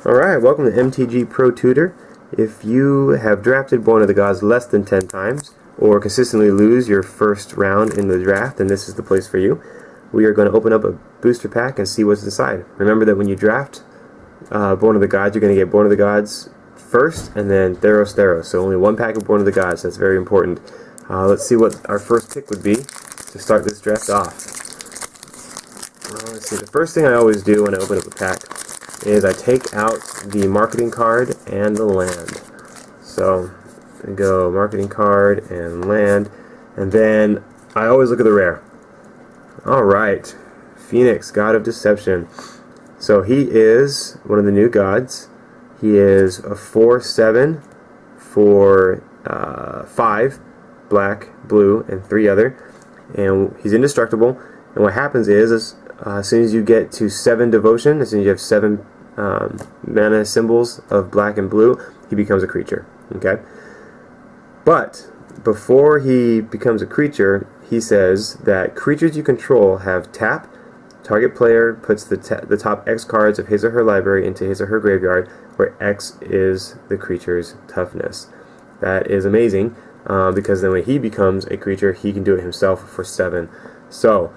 Alright, welcome to MTG Pro Tutor. If you have drafted Born of the Gods less than 10 times, or consistently lose your first round in the draft, then this is the place for you. We are going to open up a booster pack and see what's inside. Remember that when you draft Born of the Gods, you're going to get Born of the Gods first, and then Theros. So only one pack of Born of the Gods. That's very important. Let's see what our first pick would be to start this draft off. Let's see. The first thing I always do when I open up a pack is I take out the marketing card and the land. So I go marketing card and land, and then I always look at the rare. Alright, Phoenix, God of Deception. So he is one of the new gods. He is a 4/7 for 5 black, blue, and 3 other. And he's indestructible. And what happens is as soon as you get to 7 devotion, as soon as you have 7 mana symbols of black and blue, he becomes a creature. Okay? But before he becomes a creature, he says that creatures you control have tap. Target player puts the top X cards of his or her library into his or her graveyard, where X is the creature's toughness. That is amazing, because then when he becomes a creature, he can do it himself for 7. So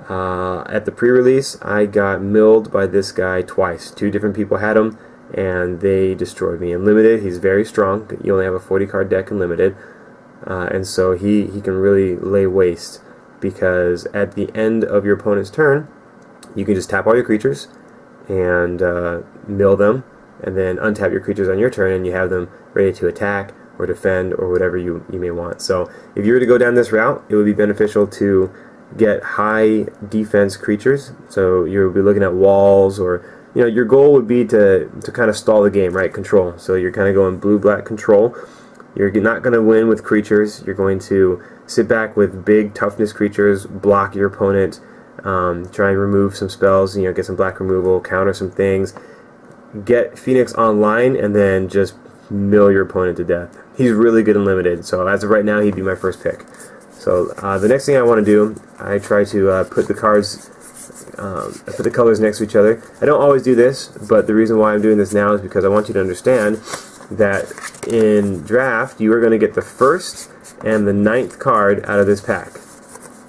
at the pre-release, I got milled by this guy twice. 2 different people had him, and they destroyed me. In Limited, he's very strong. You only have a 40-card deck in Limited, and so he can really lay waste, because at the end of your opponent's turn, you can just tap all your creatures and mill them, and then untap your creatures on your turn, and you have them ready to attack or defend or whatever you may want. So if you were to go down this route, it would be beneficial to get high defense creatures. So you'll be looking at walls, or your goal would be to kind of stall the game, right? Control. So you're kind of going blue-black control. You're not going to win with creatures. You're going to sit back with big toughness creatures, block your opponent, try and remove some spells, get some black removal, counter some things, get Phoenix online, and then just mill your opponent to death. He's really good in Limited, so as of right now, he'd be my first pick. So the next thing I want to do, I try to put the cards, I put the colors next to each other. I don't always do this, but the reason why I'm doing this now is because I want you to understand that in draft, you are going to get the 1st and the 9th card out of this pack,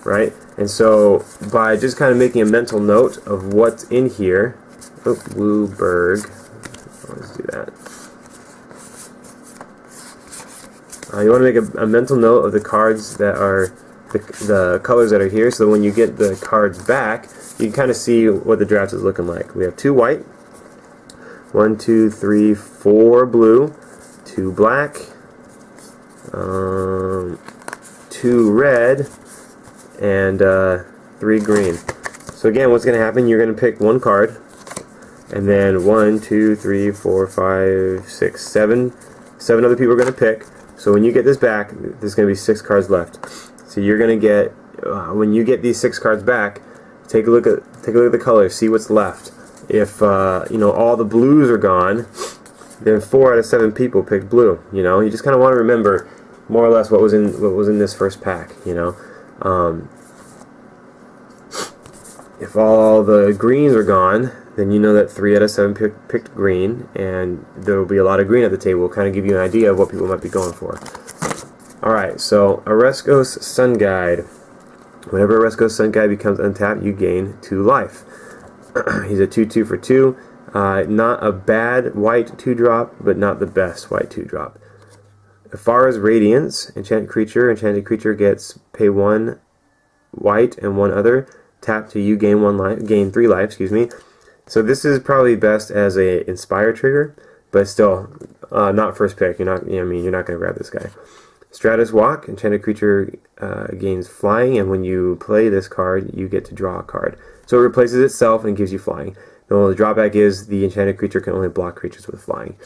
right? And so by just kind of making a mental note of what's in here, Wooberg, let's do that. You want to make a mental note of the cards that are the colors that are here, so that when you get the cards back, you can kind of see what the draft is looking like. We have 2 white, 1, 2, 3, 4 blue, 2 black, 2 red, and 3 green. So again, what's going to happen? You're going to pick 1 card, and then 1, 2, 3, 4, 5, 6, 7 other people are going to pick. So when you get this back, there's going to be 6 cards left. So you're going to get, when you get these 6 cards back, take a look at the colors, see what's left. If all the blues are gone, then 4 out of 7 people picked blue. You just kind of want to remember more or less what was in this first pack. If all the greens are gone, then you know that 3 out of 7 picked green, and there will be a lot of green at the table. Kind of give you an idea of what people might be going for. Alright, so Oreskos Sun Guide. Whenever Oreskos Sun Guide becomes untapped, you gain 2 life. He's a 2/2 for 2. Not a bad white 2-drop, but not the best white 2-drop. Afara's Radiance. Enchanted creature gets pay 1 white and 1 other. Tap to you, gain 3 life, excuse me. So this is probably best as a inspire trigger, but still not first pick. You're not going to grab this guy. Stratus Walk. Enchanted creature gains flying, and when you play this card, you get to draw a card. So it replaces itself and gives you flying. The only drawback is the enchanted creature can only block creatures with flying.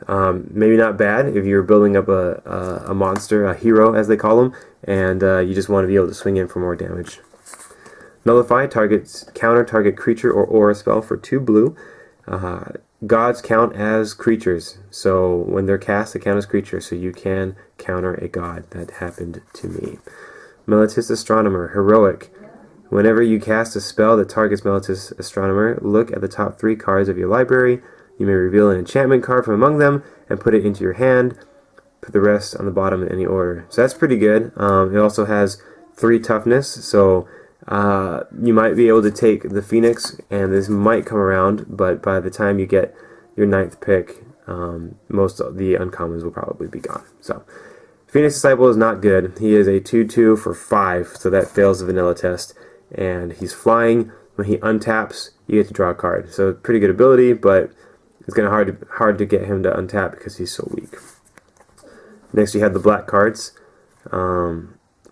Maybe not bad if you're building up a monster, a hero as they call them, and you just want to be able to swing in for more damage. Nullify. Counter target creature or aura spell for 2 blue. Gods count as creatures, so when they're cast, they count as creatures, so you can counter a god. That happened to me. Melitist Astronomer. Heroic. Whenever you cast a spell that targets Melitist Astronomer, look at the top 3 cards of your library. You may reveal an enchantment card from among them and put it into your hand. Put the rest on the bottom in any order. So that's pretty good. It also has 3 toughness, so you might be able to take the Phoenix, and this might come around, but by the time you get your 9th pick, most of the uncommons will probably be gone. So Phoenix Disciple is not good. He is a 2/2 for 5, so that fails the vanilla test, and he's flying. When he untaps, you get to draw a card. So pretty good ability, but it's going to be hard to get him to untap because he's so weak. Next you have the black cards.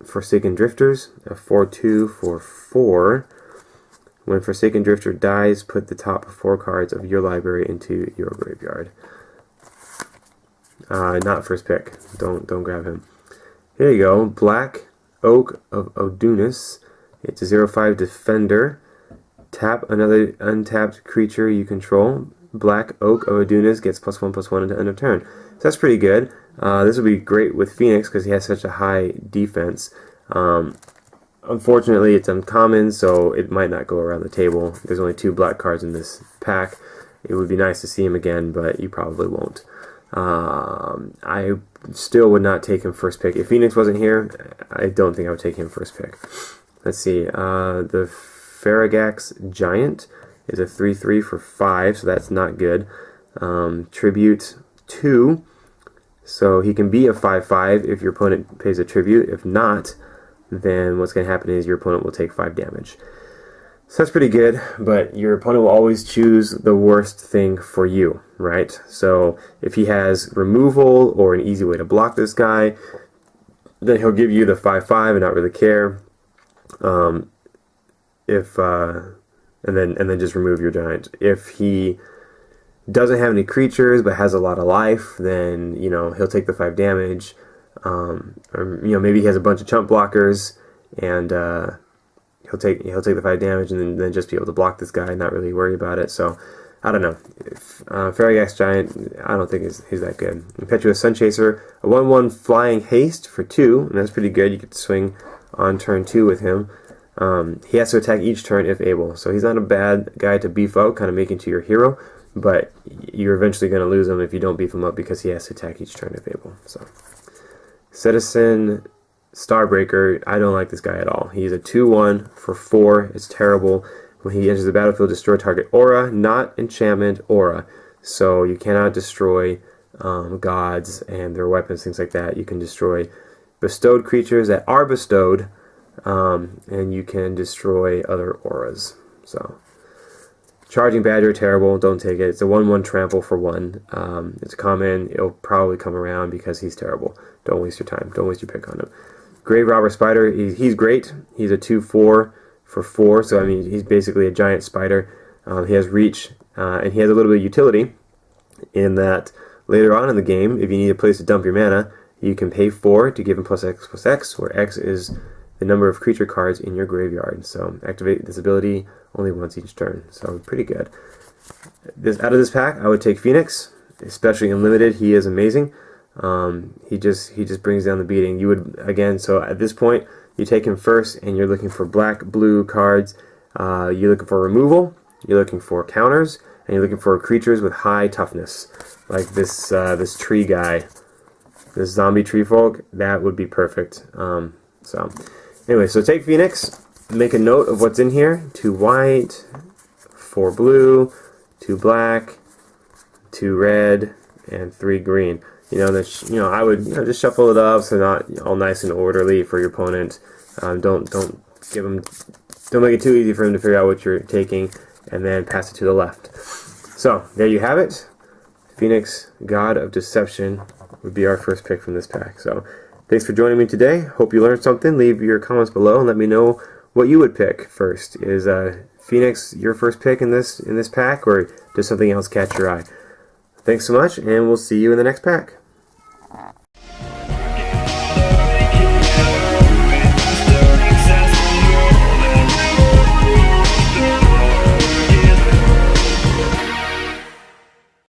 Forsaken Drifters, a 4/2 for 4. When Forsaken Drifter dies, put the top 4 cards of your library into your graveyard. Not first pick. Don't grab him. Here you go. Black Oak of Odunis. It's a 0/5 defender. Tap another untapped creature you control. Black Oak of Odunis gets +1/+1 until end of turn. So that's pretty good. This would be great with Phoenix because he has such a high defense. Unfortunately, it's uncommon, so it might not go around the table. There's only 2 black cards in this pack. It would be nice to see him again, but you probably won't. I still would not take him first pick. If Phoenix wasn't here, I don't think I would take him first pick. Let's see. The Faragax Giant is a 3/3 for 5, so that's not good. Tribute 2. So he can be a 5/5 if your opponent pays a tribute. If not, then what's going to happen is your opponent will take 5 damage. So that's pretty good, but your opponent will always choose the worst thing for you, right? So if he has removal or an easy way to block this guy, then he'll give you the 5/5 and not really care. And then just remove your giant. If he doesn't have any creatures but has a lot of life, then he'll take the 5 damage. Or maybe he has a bunch of chump blockers, and he'll take the 5 damage and then just be able to block this guy and not really worry about it. So I don't know. Faragax Giant, I don't think he's that good. Impetuous Sunchaser, a 1/1 flying haste for 2, and that's pretty good. You get to swing on turn 2 with him. He has to attack each turn if able, so he's not a bad guy to beef up, kind of make into your hero, but you're eventually going to lose him if you don't beef him up because he has to attack each turn if able. So Citizen Starbreaker, I don't like this guy at all. He's a 2/1 for 4. It's terrible. When he enters the battlefield, destroy target aura, not enchantment aura. So you cannot destroy gods and their weapons, things like that. You can destroy bestowed creatures that are bestowed, and you can destroy other auras. So Charging Badger, terrible. Don't take it. It's a 1/1 trample for 1. It's common. It'll probably come around because he's terrible. Don't waste your time. Don't waste your pick on him. Grave Robber Spider, he's great. He's a 2/4 for 4. So I mean, he's basically a giant spider. He has reach, and he has a little bit of utility in that later on in the game, if you need a place to dump your mana, you can pay 4 to give him +X/+X, where X is the number of creature cards in your graveyard. So activate this ability only once each turn. So pretty good. Out of this pack, I would take Phoenix, especially in limited. He is amazing. He just brings down the beating. You would again. So at this point, you take him first, and you're looking for black, blue cards. You're looking for removal. You're looking for counters, and you're looking for creatures with high toughness, like this tree guy, this zombie tree folk. That would be perfect. So anyway, so take Phoenix. Make a note of what's in here. 2 white, 4 blue, 2 black, 2 red, and 3 green. I would just shuffle it up so not all nice and orderly for your opponent. Don't make it too easy for him to figure out what you're taking, and then pass it to the left. So there you have it. Phoenix, God of Deception, would be our first pick from this pack. So thanks for joining me today. Hope you learned something. Leave your comments below and let me know what you would pick first. Is Phoenix your first pick in this pack, or does something else catch your eye? Thanks so much, and we'll see you in the next pack.